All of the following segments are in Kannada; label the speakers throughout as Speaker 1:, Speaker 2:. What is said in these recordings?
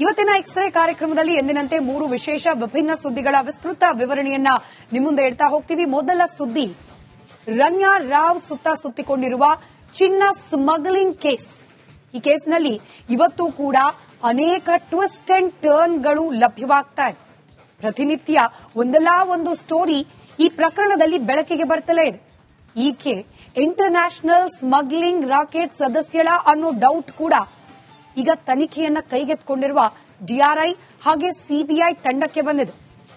Speaker 1: ಇವತ್ತಿನ ಎಕ್ಸ್ರೇ ಕಾರ್ಯಕ್ರಮದಲ್ಲಿ ಎಂದಿನಂತೆ 3 ವಿಶೇಷ ವಿಭಿನ್ನ ಸುದ್ದಿಗಳ ವಿಸ್ತೃತ ವಿವರಣೆಯನ್ನ ನಿಮ್ಮ ಮುಂದೆ ಇಡ್ತಾ ಹೋಗ್ತೀವಿ. ಮೊದಲ ಸುದ್ದಿ, ರನ್ಯಾ ರಾವ್ ಸುತ್ತ ಸುತ್ತಿಕೊಂಡಿರುವ ಚಿನ್ನ ಸ್ಮಗ್ಲಿಂಗ್ ಕೇಸ್. ಈ ಕೇಸ್ನಲ್ಲಿ ಇವತ್ತು ಕೂಡ ಅನೇಕ ಟ್ವಿಸ್ಟ್ ಅಂಡ್ ಟರ್ನ್ಗಳು ಲಭ್ಯವಾಗ್ತಾ ಇದೆ. ಪ್ರತಿನಿತ್ಯ ಒಂದಲ್ಲ ಒಂದು ಸ್ಟೋರಿ ಈ ಪ್ರಕರಣದಲ್ಲಿ ಬೆಳಕಿಗೆ ಬರ್ತಲೇ ಇದೆ. ಈಕೆ ಇಂಟರ್ನ್ಯಾಷನಲ್ ಸ್ಮಗ್ಲಿಂಗ್ ರಾಕೆಟ್ ಸದಸ್ಯಳ ಅನ್ನೋ ಡೌಟ್ ಕೂಡ ಈಗ ತನಿಖೆಯನ್ನ ಕೈಗೆತ್ತಿಕೊಂಡಿರುವ ಡಿಆರ್ಐ ಹಾಗೆ ಸಿಬಿಐ ತಂಡಕ್ಕೆ ಬಂದಿದೆ.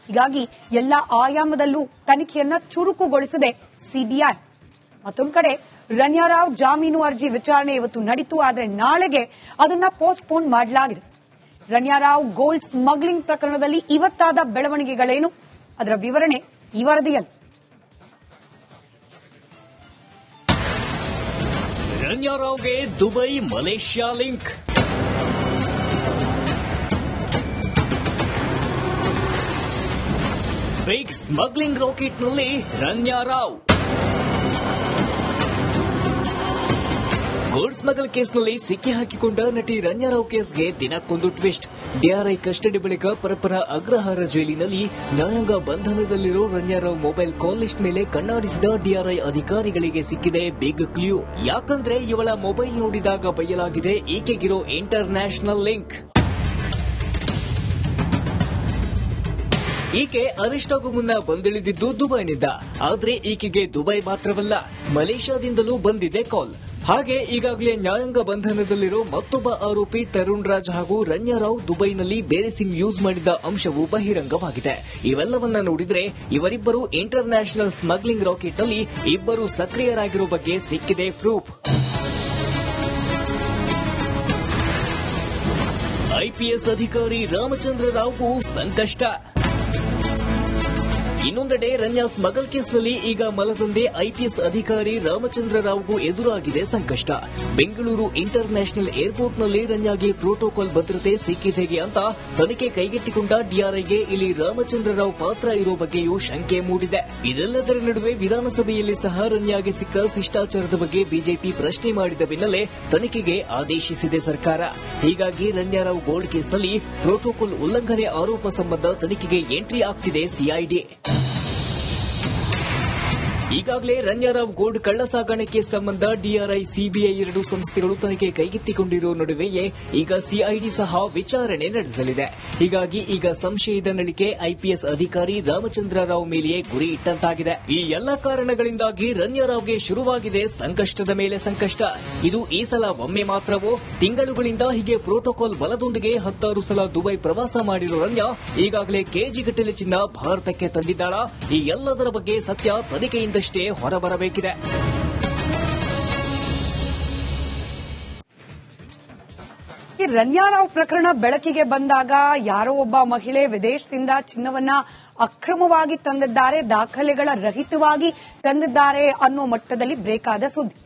Speaker 1: ಹೀಗಾಗಿ ಎಲ್ಲ ಆಯಾಮದಲ್ಲೂ ತನಿಖೆಯನ್ನ ಚುರುಕುಗೊಳಿಸಿದೆ ಸಿಬಿಐ. ಮತ್ತೊಂದು ಕಡೆ ರನ್ಯಾ ರಾವ್ ಜಾಮೀನು ಅರ್ಜಿ ವಿಚಾರಣೆ ಇವತ್ತು ನಡೀತು, ಆದರೆ ನಾಳೆಗೆ ಅದನ್ನ ಪೋಸ್ಟ್ಪೋನ್ ಮಾಡಲಾಗಿದೆ. ರನ್ಯಾ ರಾವ್ ಗೋಲ್ಡ್ ಸ್ಮಗ್ಲಿಂಗ್ ಪ್ರಕರಣದಲ್ಲಿ ಇವತ್ತಾದ ಬೆಳವಣಿಗೆಗಳೇನು, ಅದರ ವಿವರಣೆ ಈ ವರದಿಯಲ್ಲಿ.
Speaker 2: ರನ್ಯಾ ರಾವ್ಗೆ Dubai Malaysia link. Big smuggling ರಾಕೆಟ್ನಲ್ಲಿ ರನ್ಯಾ ರಾವ್. ಗೋಲ್ಡ್ ಸ್ಮಗಲ್ ಕೇಸ್ನಲ್ಲಿ ಸಿಕ್ಕಿ ಹಾಕಿಕೊಂಡ ನಟಿ ರನ್ಯಾ ರಾವ್ ಕೇಸ್ಗೆ ದಿನಕ್ಕೊಂದು ಟ್ವಿಸ್ಟ್. ಡಿಆರ್ಐ ಕಸ್ಟಡಿ ಬಳಿಕ ಪರಪ್ಪನ ಅಗ್ರಹಾರ ಜೈಲಿನಲ್ಲಿ ನ್ಯಾಯಾಂಗ ಬಂಧನದಲ್ಲಿರೋ Ranya Rao mobile call list ಮೇಲೆ ಕಣ್ಣಾಡಿಸಿದ ಡಿಆರ್ಐ ಅಧಿಕಾರಿಗಳಿಗೆ ಸಿಕ್ಕಿದೆ ಬಿಗ್ ಕ್ಲೂ. ಯಾಕಂದ್ರೆ ಇವಳ ಮೊಬೈಲ್ ನೋಡಿದಾಗ ಬಯಲಾಗಿದೆ ಈಕೆಗಿರೋ ಇಂಟರ್ನ್ಯಾಷನಲ್ ಲಿಂಕ್. ಈಕೆ ಅರೆಸ್ಟ್ ಆಗೋ ಮುನ್ನ ಬಂದಿಳಿದಿದ್ದು ದುಬೈನಿಂದ. ಆದ್ರೆ ಈಕೆಗೆ ದುಬೈ ಮಾತ್ರವಲ್ಲ, ಮಲೇಷ್ಯಾದಿಂದಲೂ ಬಂದಿದೆ ಕಾಲ್. ಹಾಗೆ ಈಗಾಗಲೇ ನ್ಯಾಯಾಂಗ ಬಂಧನದಲ್ಲಿರೋ ಮತ್ತೊಬ್ಬ ಆರೋಪಿ ತರುಣ್ ರಾಜ್ ಹಾಗೂ ರನ್ಯಾ ರಾವ್ ದುಬೈನಲ್ಲಿ ಬೇರೆ ಸಿಮ್ ಯೂಸ್ ಮಾಡಿದ ಅಂಶವೂ ಬಹಿರಂಗವಾಗಿದೆ. ಇವೆಲ್ಲವನ್ನ ನೋಡಿದ್ರೆ ಇವರಿಬ್ಬರು ಇಂಟರ್ನ್ಯಾಷನಲ್ ಸ್ಮಗ್ಲಿಂಗ್ ರಾಕೆಟ್ನಲ್ಲಿ ಇಬ್ಬರು ಸಕ್ರಿಯರಾಗಿರೋ ಬಗ್ಗೆ ಸಿಕ್ಕಿದೆ ಪ್ರೂಫ್. ಐಪಿಎಸ್ ಅಧಿಕಾರಿ ರಾಮಚಂದ್ರ ರಾವ್ಗೂ ಸಂಕಷ್ಟ. ಇನ್ನೊಂದೆಡೆ ರನ್ಯಾ ಸ್ಮಗಲ್ ಕೇಸ್ನಲ್ಲಿ ಈಗ ಮಲದಂದೆ ಐಪಿಎಸ್ ಅಧಿಕಾರಿ ರಾಮಚಂದ್ರ ರಾವ್ಗೂ ಎದುರಾಗಿದೆ ಸಂಕಷ್ಟ. ಬೆಂಗಳೂರು ಇಂಟರ್ ನ್ಯಾಷನಲ್ ಏರ್ಪೋರ್ಟ್ನಲ್ಲಿ ರನ್ಯಾಗೆ ಪ್ರೋಟೋಕಾಲ್ ಭದ್ರತೆ ಸಿಕ್ಕಿದೆಗೆ ಅಂತ ತನಿಖೆ ಕೈಗೆತ್ತಿಕೊಂಡ ಡಿಆರ್ಐಗೆ ಇಲ್ಲಿ ರಾಮಚಂದ್ರ ರಾವ್ ಪಾತ್ರ ಇರೋ ಬಗ್ಗೆಯೂ ಶಂಕೆ ಮೂಡಿದೆ. ಇದೆಲ್ಲದರ ನಡುವೆ ವಿಧಾನಸಭೆಯಲ್ಲಿ ಸಹ ರನ್ಯಾಗೆ ಸಿಕ್ಕ ಶಿಷ್ಟಾಚಾರದ ಬಗ್ಗೆ ಬಿಜೆಪಿ ಪ್ರಶ್ನೆ ಮಾಡಿದ ಬೆನ್ನಲ್ಲೇ ತನಿಖೆಗೆ ಆದೇಶಿಸಿದೆ ಸರ್ಕಾರ. ಹೀಗಾಗಿ ರನ್ಯಾ ರಾವ್ ಗೋಲ್ಡ್ ಕೇಸ್ನಲ್ಲಿ ಪ್ರೋಟೋಕಾಲ್ ಉಲ್ಲಂಘನೆ ಆರೋಪ ಸಂಬಂಧ ತನಿಖೆಗೆ ಎಂಟ್ರಿ ಆಗ್ತಿದೆ ಸಿಐಡಿ. ಈಗಾಗಲೇ ರನ್ಯಾ ರಾವ್ ಗೋಲ್ಡ್ ಕಳ್ಳ ಸಾಗಾಣಿಕೆ ಸಂಬಂಧ ಡಿಆರ್ಐ ಸಿಬಿಐ ಎರಡೂ ಸಂಸ್ಥೆಗಳು ತನಿಖೆ ಕೈಗೆತ್ತಿಕೊಂಡಿರುವ ನಡುವೆಯೇ ಈಗ ಸಿಐಡಿ ಸಹ ವಿಚಾರಣೆ ನಡೆಸಲಿದೆ. ಹೀಗಾಗಿ ಈಗ ಸಂಶಯದ ನಳಿಕೆ ಐಪಿಎಸ್ ಅಧಿಕಾರಿ ರಾಮಚಂದ್ರ ರಾವ್ ಮೇಲೆಯೇ ಗುರಿ ಇಟ್ಟಂತಾಗಿದೆ. ಈ ಎಲ್ಲ ಕಾರಣಗಳಿಂದಾಗಿ ರನ್ಯಾ ರಾವ್ಗೆ ಶುರುವಾಗಿದೆ ಸಂಕಷ್ಟದ ಮೇಲೆ ಸಂಕಷ್ಟ. ಇದು ಈ ಸಲ ಒಮ್ಮೆ ಮಾತ್ರವೋ? ತಿಂಗಳುಗಳಿಂದ ಹೀಗೆ ಪ್ರೋಟೋಕಾಲ್ ಬಲದೊಂದಿಗೆ 16 ಸಲ ದುಬೈ ಪ್ರವಾಸ ಮಾಡಿರೋ ರನ್ಯಾ ಈಗಾಗಲೇ ಕೆಜಿಗಟ್ಟಲೆ ಚಿನ್ನ ಭಾರತಕ್ಕೆ ತಂದಿದ್ದಾಳಾ? ಈ ಎಲ್ಲದರ ಬಗ್ಗೆ ಸತ್ಯ ತನಿಖೆಯಿಂದ ಹೊರಬರಬೇಕಿದೆ.
Speaker 1: ಈ ರನ್ಯಾ ರಾವ್ ಪ್ರಕರಣ ಬೆಳಕಿಗೆ ಬಂದಾಗ ಯಾರೋ ಒಬ್ಬ ಮಹಿಳೆ ವಿದೇಶದಿಂದ ಚಿನ್ನವನ್ನ ಅಕ್ರಮವಾಗಿ ತಂದಿದ್ದಾರೆ, ದಾಖಲೆಗಳ ರಹಿತವಾಗಿ ತಂದಿದ್ದಾರೆ ಅನ್ನೋ ಮಟ್ಟದಲ್ಲಿ ಬ್ರೇಕ್ ಆದ ಸುದ್ದಿ.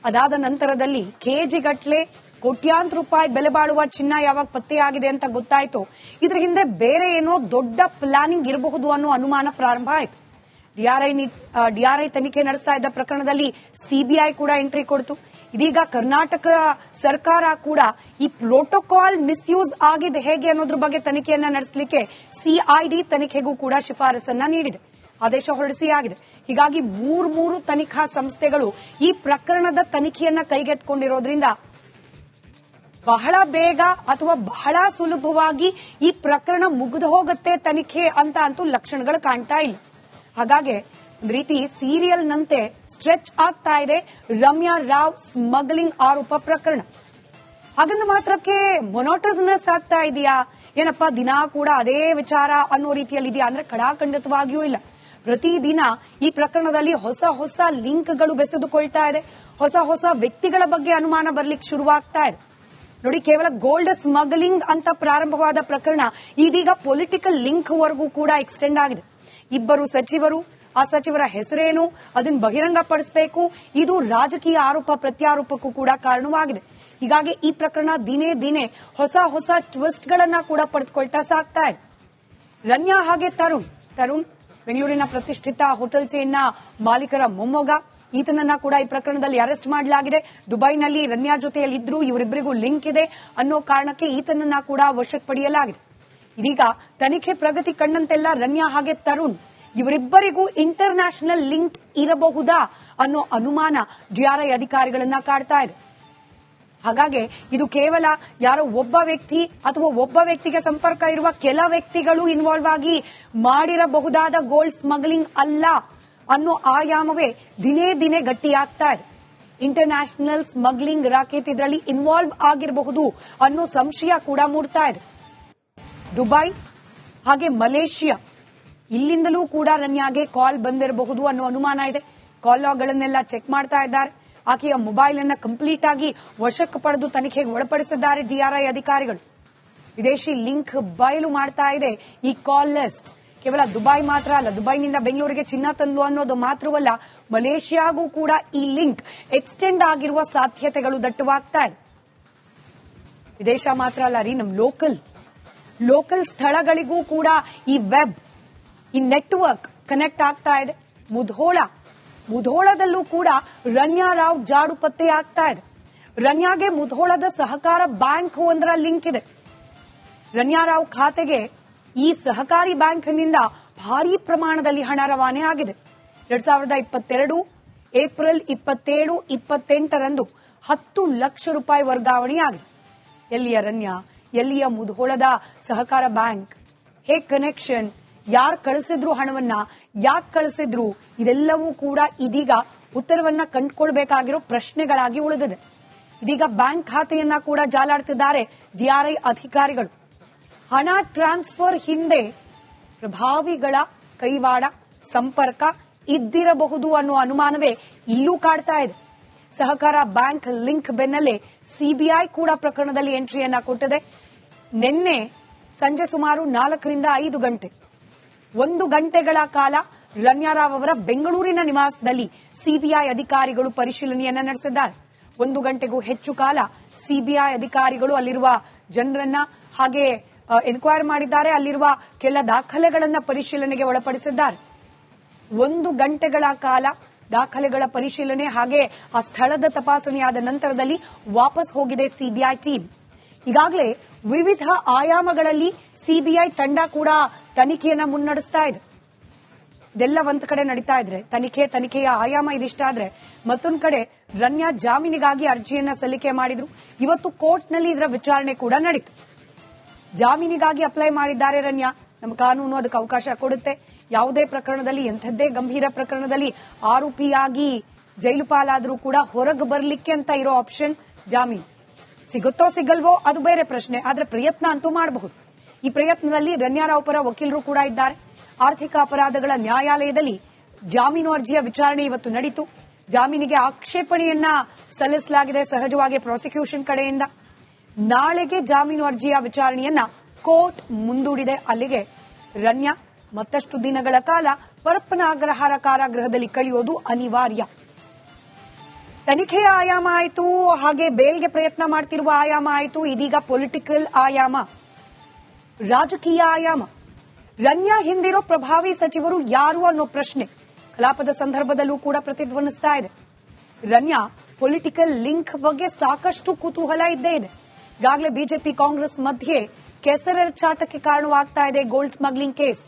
Speaker 1: ಅದಾದ ನಂತರದಲ್ಲಿ ಕೆಜಿಗಟ್ಟಲೆ ಕೋಟ್ಯಾಂತರ ರೂಪಾಯಿ ಬೆಲೆ ಬಾಳುವ ಚಿನ್ನ ಯಾವಾಗ ಪತ್ತೆಯಾಗಿದೆ ಅಂತ ಗೊತ್ತಾಯ್ತು, ಇದ್ರ ಹಿಂದೆ ಬೇರೆ ಏನೋ ದೊಡ್ಡ ಪ್ಲಾನಿಂಗ್ ಇರಬಹುದು ಅನ್ನೋ ಅನುಮಾನ ಪ್ರಾರಂಭ ಆಯಿತು. ಡಿಆರ್ಐ ತನಿಖೆ ನಡೆಸ್ತಾ ಇದ್ದ ಪ್ರಕರಣದಲ್ಲಿ ಸಿಬಿಐ ಕೂಡ ಎಂಟ್ರಿ ಕೊಡ್ತು. ಇದೀಗ ಕರ್ನಾಟಕ ಸರ್ಕಾರ ಕೂಡ ಈ ಪ್ರೋಟೋಕಾಲ್ ಮಿಸ್ಯೂಸ್ ಆಗಿದೆ ಹೇಗೆ ಅನ್ನೋದ್ರ ಬಗ್ಗೆ ತನಿಖೆಯನ್ನ ನಡೆಸಲಿಕ್ಕೆ ಸಿಐಡಿ ತನಿಖೆಗೂ ಕೂಡ ಶಿಫಾರಸನ್ನ ನೀಡಿದೆ, ಆದೇಶ ಹೊರಡಿಸಿಯಾಗಿದೆ. ಹೀಗಾಗಿ ಮೂರು ತನಿಖಾ ಸಂಸ್ಥೆಗಳು ಈ ಪ್ರಕರಣದ ತನಿಖೆಯನ್ನ ಕೈಗೆತ್ತಿಕೊಂಡಿರೋದ್ರಿಂದ ಬಹಳ ಬೇಗ ಅಥವಾ ಬಹಳ ಸುಲಭವಾಗಿ ಈ ಪ್ರಕರಣ ಮುಗಿದು ಹೋಗುತ್ತೆ ತನಿಖೆ ಅಂತ ಅಂತೂ ಲಕ್ಷಣಗಳು ಕಾಣ್ತಾ ಇಲ್ಲ. ಹಾಗಾಗಿ ಒಂದು ರೀತಿ ಸೀರಿಯಲ್ನಂತೆ ಸ್ಟ್ರೆಚ್ ಆಗ್ತಾ ಇದೆ ರನ್ಯಾ ರಾವ್ ಸ್ಮಗ್ಲಿಂಗ್ ಆರೋಪ ಪ್ರಕರಣ. ಹಾಗಂದ ಮಾತ್ರಕ್ಕೆ ಮೊನೋಟೋನಸ್ ಆಗ್ತಾ ಇದೆಯಾ ಏನಪ್ಪಾ, ದಿನ ಕೂಡ ಅದೇ ವಿಚಾರ ಅನ್ನೋ ರೀತಿಯಲ್ಲಿ ಇದೆಯಾ ಅಂದ್ರೆ ಖಡಾಖಂಡಿತವಾಗಿಯೂ ಇಲ್ಲ. ಪ್ರತಿದಿನ ಈ ಪ್ರಕರಣದಲ್ಲಿ ಹೊಸ ಲಿಂಕ್ಗಳು ಬೆಸೆದುಕೊಳ್ತಾ ಇದೆ, ಹೊಸ ವ್ಯಕ್ತಿಗಳ ಬಗ್ಗೆ ಅನುಮಾನ ಬರ್ಲಿಕ್ಕೆ ಶುರುವಾಗ್ತಾ ಇದೆ. ನೋಡಿ, ಕೇವಲ ಗೋಲ್ಡ್ ಸ್ಮಗ್ಲಿಂಗ್ ಅಂತ ಪ್ರಾರಂಭವಾದ ಪ್ರಕರಣ ಇದೀಗ ಪೊಲಿಟಿಕಲ್ ಲಿಂಕ್ ವರೆಗೂ ಕೂಡ ಎಕ್ಸ್ಟೆಂಡ್ ಆಗಿದೆ. ಇಬ್ಬರು ಸಚಿವರು, ಆ ಸಚಿವರ ಹೆಸರೇನು ಅದನ್ನು ಬಹಿರಂಗಪಡಿಸಬೇಕು, ಇದು ರಾಜಕೀಯ ಆರೋಪ ಪ್ರತ್ಯಾರೋಪಕ್ಕೂ ಕೂಡ ಕಾರಣವಾಗಿದೆ. ಹೀಗಾಗಿ ಈ ಪ್ರಕರಣ ದಿನೇ ಹೊಸ ಟ್ವಿಸ್ಟ್ ಗಳನ್ನ ಕೂಡ ಪಡೆದುಕೊಳ್ತಾ ಸಾಗ್ತಾ ಇದೆ. ರನ್ಯಾ ಹಾಗೆ ತರುಣ್ ಬೆಂಗಳೂರಿನ ಪ್ರತಿಷ್ಠಿತ ಹೋಟೆಲ್ ಚೈನ್ನ ಮಾಲೀಕರ ಮೊಮ್ಮಗ. ಈತನನ್ನ ಕೂಡ ಈ ಪ್ರಕರಣದಲ್ಲಿ ಅರೆಸ್ಟ್ ಮಾಡಲಾಗಿದೆ. ದುಬೈನಲ್ಲಿ ರನ್ಯಾ ಜೊತೆಯಲ್ಲಿ ಇದ್ರು, ಇವರಿಬ್ಬರಿಗೂ ಲಿಂಕ್ ಇದೆ ಅನ್ನೋ ಕಾರಣಕ್ಕೆ ಈತನನ್ನ ಕೂಡ ವಶಕ್ಕೆ ಪಡೆಯಲಾಗಿದೆ. ಇದೀಗ ತನಿಖೆ ಪ್ರಗತಿ ಕಂಡಂತೆಲ್ಲ ರನ್ಯಾ ಹಾಗೆ ತರುಣ್ ಇವರಿಬ್ಬರಿಗೂ ಇಂಟರ್ ನ್ಯಾಷನಲ್ ಲಿಂಕ್ ಇರಬಹುದಾ ಅನ್ನೋ ಅನುಮಾನ ಡಿಆರ್ಐ ಅಧಿಕಾರಿಗಳನ್ನ ಕಾಡ್ತಾ ಇದೆ. ಹಾಗಾಗಿ ಇದು ಕೇವಲ ಯಾರೋ ಒಬ್ಬ ವ್ಯಕ್ತಿ ಅಥವಾ ಒಬ್ಬ ವ್ಯಕ್ತಿಗೆ ಸಂಪರ್ಕ ಇರುವ ಕೆಲ ವ್ಯಕ್ತಿಗಳು ಇನ್ವಾಲ್ವ್ ಆಗಿ ಮಾಡಿರಬಹುದಾದ ಗೋಲ್ಡ್ ಸ್ಮಗ್ಲಿಂಗ್ ಅಲ್ಲ ಅನ್ನೋ ಆಯಾಮವೇ ದಿನೇ ದಿನೇ ಗಟ್ಟಿಯಾಗ್ತಾ ಇದೆ. ಇಂಟರ್ ನ್ಯಾಷನಲ್ ಸ್ಮಗ್ಲಿಂಗ್ ರಾಕೆಟ್ ಇದರಲ್ಲಿ ಇನ್ವಾಲ್ವ್ ಆಗಿರಬಹುದು ಅನ್ನೋ ಸಂಶಯ ಕೂಡ ಮೂಡ್ತಾ ಇದೆ. ದುಬೈ ಹಾಗೆ ಮಲೇಷಿಯಾ ಇಲ್ಲಿಂದಲೂ ಕೂಡ ರನ್ಯಾಗೆ ಕಾಲ್ ಬಂದಿರಬಹುದು ಅನ್ನೋ ಅನುಮಾನ ಇದೆ. ಕಾಲ್ ಲಾಗ್ಗಳನ್ನೆಲ್ಲ ಚೆಕ್ ಮಾಡ್ತಾ ಇದ್ದಾರೆ. ಆಕೆಯ ಮೊಬೈಲ್ ಅನ್ನ ಕಂಪ್ಲೀಟ್ ಆಗಿ ವಶಕ್ಕೆ ಪಡೆದು ತನಿಖೆಗೆ ಒಳಪಡಿಸಿದ್ದಾರೆ ಡಿಆರ್ಐ ಅಧಿಕಾರಿಗಳು. ವಿದೇಶಿ ಲಿಂಕ್ ಬಯಲು ಮಾಡ್ತಾ ಇದೆ ಈ ಕಾಲ್ ಲಿಸ್ಟ್. ಕೇವಲ ದುಬೈ ಮಾತ್ರ ಅಲ್ಲ, ದುಬೈನಿಂದ ಬೆಂಗಳೂರಿಗೆ ಚಿನ್ನ ತಂದು ಅನ್ನೋದು ಮಾತ್ರವಲ್ಲ, ಮಲೇಷಿಯಾಗೂ ಕೂಡ ಈ ಲಿಂಕ್ ಎಕ್ಸ್ಟೆಂಡ್ ಆಗಿರುವ ಸಾಧ್ಯತೆಗಳು ದಟ್ಟವಾಗ್ತಾ ಇದೆ. ವಿದೇಶ ಮಾತ್ರ ಅಲ್ಲ ರೀ, ನಮ್ ಲೋಕಲ್ ಸ್ಥಳಗಳಿಗೂ ಕೂಡ ಈ ವೆಬ್, ಈ ನೆಟ್ವರ್ಕ್ ಕನೆಕ್ಟ್ ಆಗ್ತಾ ಇದೆ. ಮುಧೋಳದಲ್ಲೂ ಕೂಡ ರನ್ಯಾ ರಾವ್ ಜಾಡು ಪತ್ತೆ ಆಗ್ತಾ ಇದೆ. ರನ್ಯಾಗೆ ಮುಧೋಳದ ಸಹಕಾರ ಬ್ಯಾಂಕ್ ಒಂದರ ಲಿಂಕ್ ಇದೆ. ರನ್ಯಾ ರಾವ್ ಖಾತೆಗೆ ಈ ಸಹಕಾರಿ ಬ್ಯಾಂಕ್ನಿಂದ ಭಾರೀ ಪ್ರಮಾಣದಲ್ಲಿ ಹಣ ರವಾನೆ ಆಗಿದೆ. 2022 ಏಪ್ರಿಲ್ 27, 28ರಂದು 10 ಲಕ್ಷ ರೂಪಾಯಿ ವರ್ಗಾವಣೆಯಾಗಿದೆ. ಎಲ್ಲಿಯ ರನ್ಯಾ, ಎಲ್ಲಿಯ ಮುಧೋಳದ ಸಹಕಾರ ಬ್ಯಾಂಕ್, ಹೇಗ್ ಕನೆಕ್ಷನ್, ಯಾರು ಕಳಿಸಿದ್ರು ಹಣವನ್ನ, ಯಾಕೆ ಕಳಿಸಿದ್ರು, ಇದೆಲ್ಲವೂ ಕೂಡ ಇದೀಗ ಉತ್ತರವನ್ನ ಕಂಡುಕೊಳ್ಬೇಕಾಗಿರೋ ಪ್ರಶ್ನೆಗಳಾಗಿ ಉಳಿದಿದೆ. ಇದೀಗ ಬ್ಯಾಂಕ್ ಖಾತೆಯನ್ನ ಕೂಡ ಜಾಲಾಡ್ತಿದ್ದಾರೆ ಡಿಆರ್ಐ ಅಧಿಕಾರಿಗಳು. ಹಣ ಟ್ರಾನ್ಸ್ಫರ್ ಹಿಂದೆ ಪ್ರಭಾವಿಗಳ ಕೈವಾಡ, ಸಂಪರ್ಕ ಇದ್ದಿರಬಹುದು ಅನ್ನೋ ಅನುಮಾನವೇ ಇಲ್ಲೂ ಕಾಡ್ತಾ ಇದೆ. ಸಹಕಾರ ಬ್ಯಾಂಕ್ ಲಿಂಕ್ ಬೆನ್ನಲ್ಲೇ ಸಿಬಿಐ ಕೂಡ ಪ್ರಕರಣದಲ್ಲಿ ಎಂಟ್ರಿಯನ್ನ ಕೊಟ್ಟಿದೆ. ನಿನ್ನೆ ಸಂಜೆ ಸುಮಾರು 4 ರಿಂದ 5 ಗಂಟೆ, 1 ಗಂಟೆಗಳ ಕಾಲ ರನ್ಯಾ ರಾವ್ ಅವರ ಬೆಂಗಳೂರಿನ ನಿವಾಸದಲ್ಲಿ ಸಿಬಿಐ ಅಧಿಕಾರಿಗಳು ಪರಿಶೀಲನೆಯನ್ನ ನಡೆಸಿದ್ದಾರೆ. 1 ಗಂಟೆಗೂ ಹೆಚ್ಚು ಕಾಲ ಸಿಬಿಐ ಅಧಿಕಾರಿಗಳು ಅಲ್ಲಿರುವ ಜನರನ್ನ ಹಾಗೆ ಎನ್ಕ್ವೈರಿ ಮಾಡಿದ್ದಾರೆ. ಅಲ್ಲಿರುವ ಕೆಲ ದಾಖಲೆಗಳನ್ನ ಪರಿಶೀಲನೆಗೆ ಒಳಪಡಿಸಿದ್ದಾರೆ. 1 ಗಂಟೆಗಳ ಕಾಲ ದಾಖಲೆಗಳ ಪರಿಶೀಲನೆ ಹಾಗೆ ಆ ಸ್ಥಳದ ತಪಾಸಣೆಯಾದ ನಂತರದಲ್ಲಿ ವಾಪಸ್ ಹೋಗಿದೆ ಸಿಬಿಐ ಟೀಮ್. ಈಗಾಗಲೇ ವಿವಿಧ ಆಯಾಮಗಳಲ್ಲಿ ಸಿಬಿಐ ತಂಡ ಕೂಡ ತನಿಖೆಯನ್ನ ಮುನ್ನಡೆಸ್ತಾ ಇದೆ. ಇದೆಲ್ಲ ಒಂದ್ ಕಡೆ ನಡೀತಾ ಇದ್ರೆ ತನಿಖೆಯ ಆಯಾಮ ಇದಿಷ್ಟಾದ್ರೆ, ಮತ್ತೊಂದ್ ಕಡೆ ರನ್ಯಾ ಜಾಮೀನಿಗಾಗಿ ಅರ್ಜಿಯನ್ನ ಸಲ್ಲಿಕೆ ಮಾಡಿದ್ರು. ಇವತ್ತು ಕೋರ್ಟ್ನಲ್ಲಿ ಇದರ ವಿಚಾರಣೆ ಕೂಡ ನಡೀತು. ಜಾಮೀನಿಗಾಗಿ ಅಪ್ಲೈ ಮಾಡಿದ್ದಾರೆ ರನ್ಯಾ. ನಮ್ಮ ಕಾನೂನು ಅದಕ್ಕೆ ಅವಕಾಶ ಕೊಡುತ್ತೆ. ಯಾವುದೇ ಪ್ರಕರಣದಲ್ಲಿ, ಎಂಥದ್ದೇ ಗಂಭೀರ ಪ್ರಕರಣದಲ್ಲಿ ಆರೋಪಿಯಾಗಿ ಜೈಲು ಪಾಲಾದ್ರೂ ಕೂಡ ಹೊರಗೆ ಬರಲಿಕ್ಕೆ ಅಂತ ಇರೋ ಆಪ್ಷನ್ ಜಾಮೀನು. ಸಿಗುತ್ತೋ ಸಿಗಲ್ವೋ ಅದು ಬೇರೆ ಪ್ರಶ್ನೆ, ಆದ್ರೆ ಪ್ರಯತ್ನ ಅಂತೂ ಮಾಡಬಹುದು. ಈ ಪ್ರಯತ್ನದಲ್ಲಿ ರನ್ಯಾ ರಾವ್ ಪರ ವಕೀಲರು ಕೂಡ ಇದ್ದಾರೆ. ಆರ್ಥಿಕ ಅಪರಾಧಗಳ ನ್ಯಾಯಾಲಯದಲ್ಲಿ ಜಾಮೀನು ಅರ್ಜಿಯ ವಿಚಾರಣೆ ಇವತ್ತು ನಡೀತು. ಜಾಮೀನಿಗೆ ಆಕ್ಷೇಪಣೆಯನ್ನ ಸಲ್ಲಿಸಲಾಗಿದೆ ಸಹಜವಾಗಿ ಪ್ರಾಸಿಕ್ಯೂಷನ್ ಕಡೆಯಿಂದ. ನಾಳೆಗೆ ಜಾಮೀನು ಅರ್ಜಿಯ ವಿಚಾರಣೆಯನ್ನ ಕೋರ್ಟ್ ಮುಂದೂಡಿದೆ. ಅಲ್ಲಿಗೆ ರನ್ಯಾ ಮತ್ತಷ್ಟು ದಿನಗಳ ಕಾಲ ಪರಪ್ಪನ ಅಗ್ರಹಾರ ಕಾರಾಗೃಹದಲ್ಲಿ ಕಳೆಯೋದು ಅನಿವಾರ್ಯ. ತನಿಖೆಯ ಆಯಾಮ ಆಯಿತು, ಹಾಗೆ ಬೇಲ್ಗೆ ಪ್ರಯತ್ನ ಮಾಡ್ತಿರುವ ಆಯಾಮ ಆಯಿತು. ಇದೀಗ ಪೊಲಿಟಿಕಲ್ ಆಯಾಮ, ರಾಜಕೀಯ ಆಯಾಮ. ರನ್ಯಾ ಹಿಂದಿರೋ ಪ್ರಭಾವಿ ಸಚಿವರು ಯಾರು ಅನ್ನೋ ಪ್ರಶ್ನೆ ಕಲಾಪದ ಸಂದರ್ಭದಲ್ಲೂ ಕೂಡ ಪ್ರತಿಧ್ವನಿಸ್ತಾ ಇದೆ. ರನ್ಯಾ ಪೊಲಿಟಿಕಲ್ ಲಿಂಕ್ ಬಗ್ಗೆ ಸಾಕಷ್ಟು ಕುತೂಹಲ ಇದ್ದೇ ಇದೆ. ಈಗಾಗಲೇ ಬಿಜೆಪಿ ಕಾಂಗ್ರೆಸ್ ಮಧ್ಯೆ ಕೆಸರೆರಚಾಟಕ್ಕೆ ಕಾರಣವಾಗ್ತಾ ಇದೆ ಗೋಲ್ಡ್ ಸ್ಮಗ್ಲಿಂಗ್ ಕೇಸ್.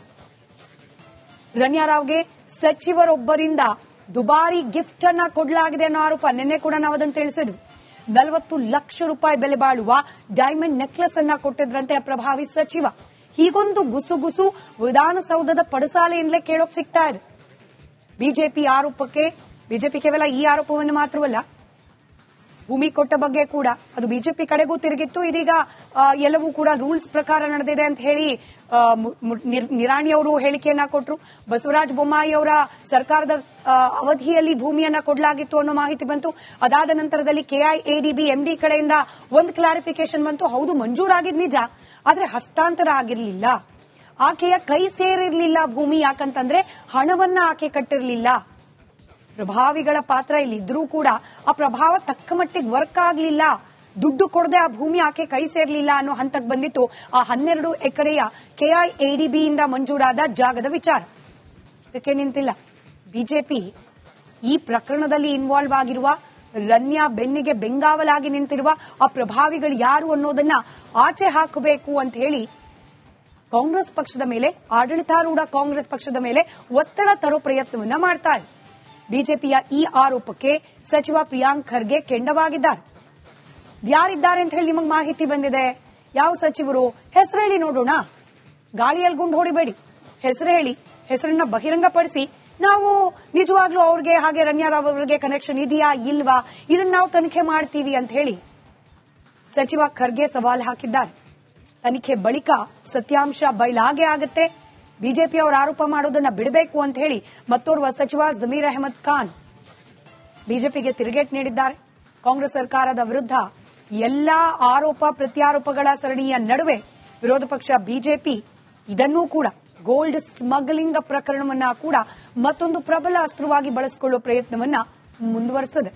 Speaker 1: ರನ್ಯಾ ರಾವ್ಗೆ ಸಚಿವರೊಬ್ಬರಿಂದ ದುಬಾರಿ ಗಿಫ್ಟ್ ಅನ್ನ ಕೊಡಲಾಗಿದೆ ಅನ್ನೋ ಆರೋಪ. ನಿನ್ನೆ ಕೂಡ ನಾವು ಅದನ್ನು ತಿಳಿಸಿದ್ವಿ. 40 ಲಕ್ಷ ರೂಪಾಯಿ ಬೆಲೆ ಬಾಳುವ ಡೈಮಂಡ್ ನೆಕ್ಲೆಸ್ ಅನ್ನ ಕೊಟ್ಟಿದ್ರಂತೆ ಪ್ರಭಾವಿ ಸಚಿವ. ಹೀಗೊಂದು ಗುಸುಗುಸು ವಿಧಾನಸೌಧದ ಪಡಸಾಲೆಯಿಂದಲೇ ಕೇಳೋಕ್ ಸಿಗ್ತಾ ಇದೆ. ಬಿಜೆಪಿ ಕೇವಲ ಈ ಆರೋಪವನ್ನು ಮಾತ್ರವಲ್ಲ, ಭೂಮಿ ಕೊಟ್ಟ ಬಗ್ಗೆ ಕೂಡ ಅದು ಬಿಜೆಪಿ ಕಡೆಗೂ ತಿರುಗಿತ್ತು. ಇದೀಗ ಎಲ್ಲವೂ ಕೂಡ ರೂಲ್ಸ್ ಪ್ರಕಾರ ನಡೆದಿದೆ ಅಂತ ಹೇಳಿ ನಿರಾಣಿ ಅವರು ಹೇಳಿಕೆಯನ್ನ ಕೊಟ್ಟರು. ಬಸವರಾಜ ಬೊಮ್ಮಾಯಿ ಅವರ ಸರ್ಕಾರದ ಅವಧಿಯಲ್ಲಿ ಭೂಮಿಯನ್ನ ಕೊಡಲಾಗಿತ್ತು ಅನ್ನೋ ಮಾಹಿತಿ ಬಂತು. ಅದಾದ ನಂತರದಲ್ಲಿ ಕೆಐಎಡಿಬಿ ಎಂಡಿ ಕಡೆಯಿಂದ ಒಂದು ಕ್ಲಾರಿಫಿಕೇಶನ್ ಬಂತು. ಹೌದು, ಮಂಜೂರಾಗಿದ್ ನಿಜ, ಆದ್ರೆ ಹಸ್ತಾಂತರ ಆಗಿರಲಿಲ್ಲ, ಆಕೆಯ ಕೈ ಸೇರಿರಲಿಲ್ಲ ಭೂಮಿ. ಯಾಕಂತಂದ್ರೆ ಹಣವನ್ನ ಆಕೆ ಕಟ್ಟಿರಲಿಲ್ಲ. ಪ್ರಭಾವಿಗಳ ಪಾತ್ರ ಇಲ್ಲಿ ಇದ್ರೂ ಕೂಡ ಆ ಪ್ರಭಾವ ತಕ್ಕ ಮಟ್ಟಿಗೆ ವರ್ಕ್ ಆಗಲಿಲ್ಲ. ದುಡ್ಡು ಕೊಡದೆ ಆ ಭೂಮಿ ಆಕೆ ಕೈ ಸೇರಲಿಲ್ಲ ಅನ್ನೋ ಹಂತಕ್ಕೆ ಬಂದಿತ್ತು ಆ 12 ಎಕರೆಯ ಕೆಐಎಡಿಬಿಯಿಂದ ಮಂಜೂರಾದ ಜಾಗದ ವಿಚಾರ. ಇದಕ್ಕೆ ನಿಂತಿಲ್ಲ ಬಿಜೆಪಿ. ಈ ಪ್ರಕರಣದಲ್ಲಿ ಇನ್ವಾಲ್ವ್ ಆಗಿರುವ ರನ್ಯಾ ಬೆನ್ನಿಗೆ ಬೆಂಗಾವಲಾಗಿ ನಿಂತಿರುವ ಆ ಪ್ರಭಾವಿಗಳು ಯಾರು ಅನ್ನೋದನ್ನ ಆಚೆ ಹಾಕಬೇಕು ಅಂತ ಹೇಳಿ ಕಾಂಗ್ರೆಸ್ ಪಕ್ಷದ ಮೇಲೆ, ಆಡಳಿತಾರೂಢ ಕಾಂಗ್ರೆಸ್ ಪಕ್ಷದ ಮೇಲೆ ಒತ್ತಡ ತರೋ ಪ್ರಯತ್ನವನ್ನ ಮಾಡ್ತಾರೆ. ಬಿಜೆಪಿಯ ಈ ಆರೋಪಕ್ಕೆ ಸಚಿವ ಪ್ರಿಯಾಂಕ್ ಖರ್ಗೆ ಕೆಂಡವಾಗಿದ್ದಾರೆ. ಯಾರಿದ್ದಾರೆ ಅಂತ ಹೇಳಿ ನಿಮಗೆ ಮಾಹಿತಿ ಬಂದಿದೆ? ಯಾವ ಸಚಿವರು? ಹೆಸರು ಹೇಳಿ ನೋಡೋಣ. ಗಾಳಿಯಲ್ಲಿ ಗುಂಡು ಹೊಡಿಬೇಡಿ, ಹೆಸರು ಹೇಳಿ, ಹೆಸರನ್ನ ಬಹಿರಂಗಪಡಿಸಿ ನಾವು ನಿಜವಾಗ್ಲೂ ಅವ್ರಿಗೆ ಹಾಗೆ ರನ್ಯಾರಾವ್ ಅವರಿಗೆ ಕನೆಕ್ಷನ್ ಇದೆಯಾ ಇಲ್ವಾ ಇದನ್ನ ನಾವು ತನಿಖೆ ಮಾಡ್ತೀವಿ ಅಂತ ಹೇಳಿ ಸಚಿವ ಖರ್ಗೆ ಸವಾಲ್ ಹಾಕಿದ್ದಾರೆ. ತನಿಖೆ ಬಳಿಕ ಸತ್ಯಾಂಶ ಬಯಲಾಗೆ ಆಗುತ್ತೆ. ಬಿಜೆಪಿ ಅವರು ಆರೋಪ ಮಾಡೋದನ್ನ ಬಿಡಬೇಕು ಅಂತ ಹೇಳಿ ಮತ್ತೋರ್ವ ಸಚಿವ ಜಮೀರ್ ಅಹಮದ್ ಖಾನ್ ಬಿಜೆಪಿಗೆ ತಿರುಗೇಟು ನೀಡಿದ್ದಾರೆ. ಕಾಂಗ್ರೆಸ್ ಸರ್ಕಾರದ ವಿರುದ್ಧ ಎಲ್ಲಾ ಆರೋಪ ಪ್ರತ್ಯಾರೋಪಗಳ ಸರಣಿಯ ನಡುವೆ ವಿರೋಧ ಪಕ್ಷ ಬಿಜೆಪಿ ಇದನ್ನೂ ಕೂಡ ಗೋಲ್ಡ್ ಸ್ಮಗ್ಲಿಂಗ್ ಪ್ರಕರಣವನ್ನ ಕೂಡ ಮತ್ತೊಂದು ಪ್ರಬಲ ಅಸ್ತ್ರವಾಗಿ ಬಳಸಿಕೊಳ್ಳುವ ಪ್ರಯತ್ನವನ್ನ ಮುಂದುವರೆಸಿದೆ.